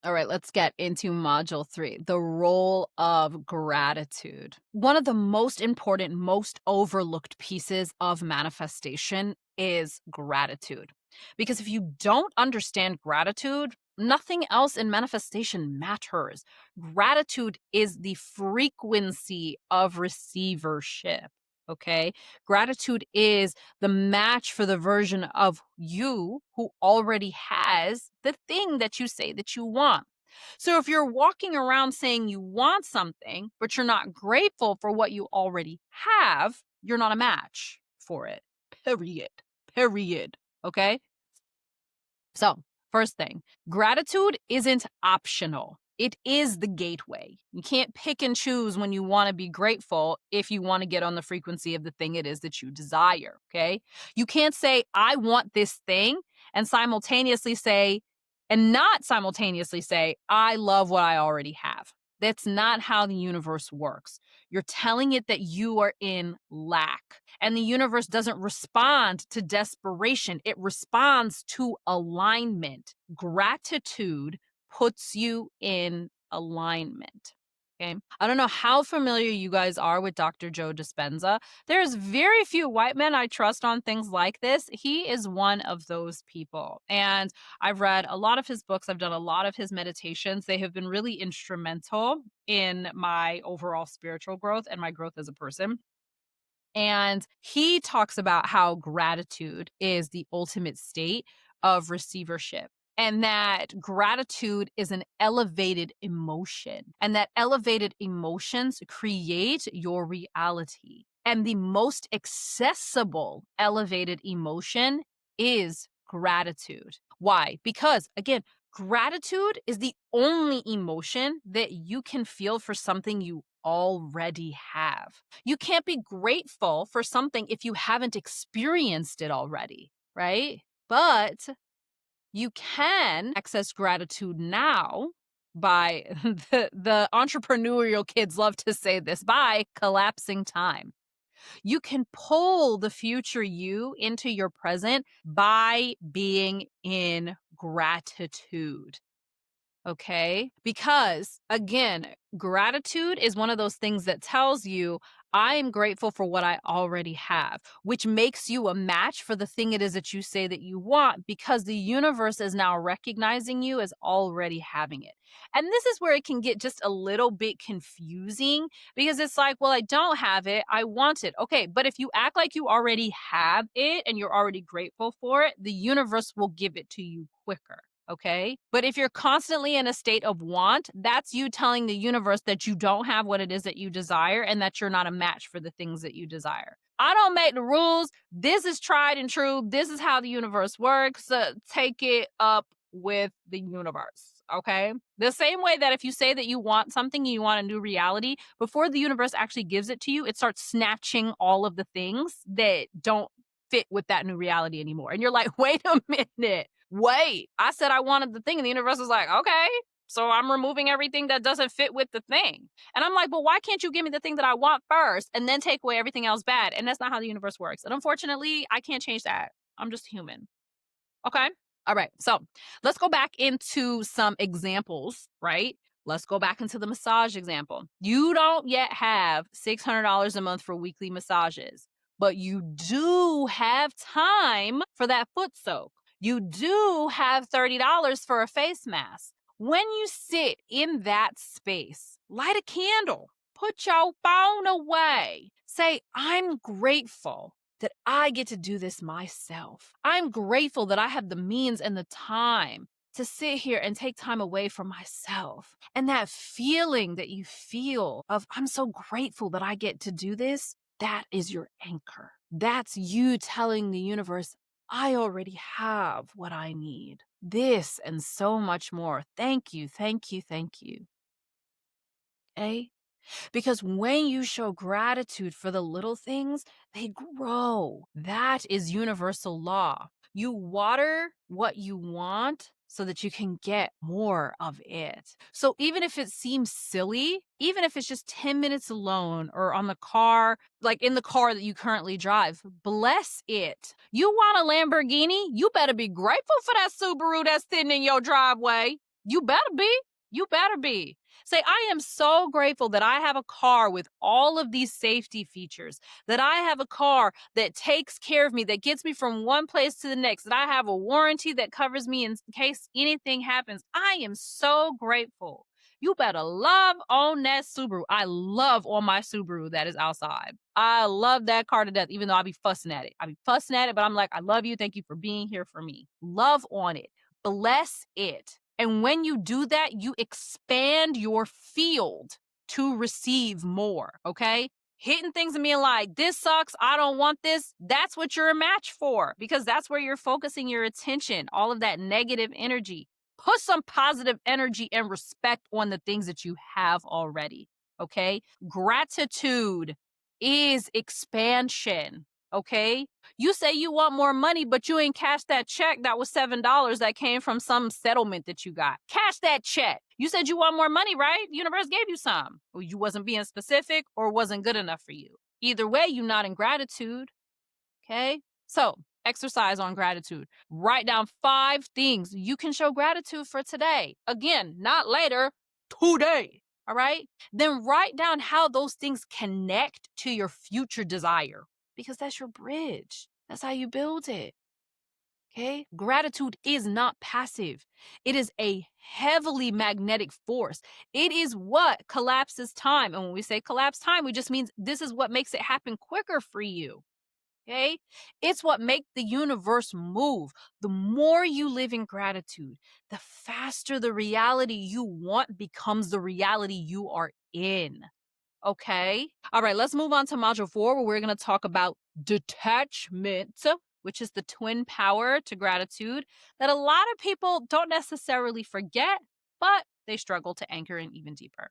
All right, let's get into module 3, the role of gratitude. One of the most important, most overlooked pieces of manifestation is gratitude. Because if you don't understand gratitude, nothing else in manifestation matters. Gratitude is the frequency of receivership. Okay. Gratitude is the match for the version of you who already has the thing that you say that you want. So if you're walking around saying you want something, but you're not grateful for what you already have, you're not a match for it. Period. Period. Okay. So, first thing, gratitude isn't optional. It is the gateway. You can't pick and choose when you want to be grateful if you want to get on the frequency of the thing it is that you desire. Okay. You can't say, I want this thing, and not simultaneously say, I love what I already have. That's not how the universe works. You're telling it that you are in lack. And the universe doesn't respond to desperation, it responds to alignment. Gratitude puts you in alignment. Okay. I don't know how familiar you guys are with Dr. Joe Dispenza. There's very few white men I trust on things like this. He is one of those people. And I've read a lot of his books. I've done a lot of his meditations. They have been really instrumental in my overall spiritual growth and my growth as a person. And he talks about how gratitude is the ultimate state of receivership. And that gratitude is an elevated emotion, and that elevated emotions create your reality. And the most accessible elevated emotion is gratitude. Why? Because, again, gratitude is the only emotion that you can feel for something you already have. You can't be grateful for something if you haven't experienced it already, right? But you can access gratitude now by the entrepreneurial kids love to say this, by collapsing time. You can pull the future you into your present by being in gratitude. Okay. Because again, gratitude is one of those things that tells you, I am grateful for what I already have, which makes you a match for the thing it is that you say that you want, because the universe is now recognizing you as already having it. And this is where it can get just a little bit confusing, because it's like, well, I don't have it. I want it. Okay. But if you act like you already have it and you're already grateful for it, the universe will give it to you quicker. Okay. But if you're constantly in a state of want, that's you telling the universe that you don't have what it is that you desire and that you're not a match for the things that you desire. I don't make the rules. This is tried and true. This is how the universe works. Take it up with the universe. Okay. The same way that if you say that you want something, you want a new reality, before the universe actually gives it to you, it starts snatching all of the things that don't fit with that new reality anymore. And you're like, wait a minute. Wait, I said I wanted the thing, and the universe was like, okay, so I'm removing everything that doesn't fit with the thing. And I'm like, but why can't you give me the thing that I want first and then take away everything else bad? And that's not how the universe works. And unfortunately, I can't change that. I'm just human. Okay. All right. So let's go back into some examples, right? Let's go back into the massage example. You don't yet have $600 a month for weekly massages, but you do have time for that foot soak. You do have $30 for a face mask. When you sit in that space, light a candle, put your phone away, say, I'm grateful that I get to do this myself. I'm grateful that I have the means and the time to sit here and take time away from myself. And that feeling that you feel of, I'm so grateful that I get to do this, that is your anchor. That's you telling the universe, I already have what I need. This and so much more. Thank you, thank you, thank you. Okay? Because when you show gratitude for the little things, they grow. That is universal law. You water what you want so that you can get more of it. So even if it seems silly, even if it's just 10 minutes alone or on the car, like in the car that you currently drive, bless it. You want a Lamborghini? You better be grateful for that Subaru that's sitting in your driveway. You better be. You better be. Say, I am so grateful that I have a car with all of these safety features, that I have a car that takes care of me, that gets me from one place to the next, that I have a warranty that covers me in case anything happens. I am so grateful. You better love on that Subaru. I love on my Subaru that is outside. I love that car to death, even though I be fussing at it. I be fussing at it, but I'm like, I love you. Thank you for being here for me. Love on it. Bless it. And when you do that, you expand your field to receive more, okay? Hitting things and being like, this sucks, I don't want this, that's what you're a match for because that's where you're focusing your attention, all of that negative energy. Put some positive energy and respect on the things that you have already, okay? Gratitude is expansion, okay? You say you want more money, but you ain't cashed that check that was $7 that came from some settlement that you got. Cash that check. You said you want more money, right? The universe gave you some. Well, you wasn't being specific or wasn't good enough for you. Either way, you're not in gratitude. Okay? So, exercise on gratitude. Write down 5 things you can show gratitude for today. Again, not later, today. All right? Then write down how those things connect to your future desire because that's your bridge. That's how you build it. Okay? Gratitude is not passive. It is a heavily magnetic force. It is what collapses time. And when we say collapse time, we just means this is what makes it happen quicker for you. Okay? It's what makes the universe move. The more you live in gratitude, the faster the reality you want becomes the reality you are in. Okay? All right, let's move on to module 4 where we're going to talk about detachment, which is the twin power to gratitude that a lot of people don't necessarily forget, but they struggle to anchor in even deeper.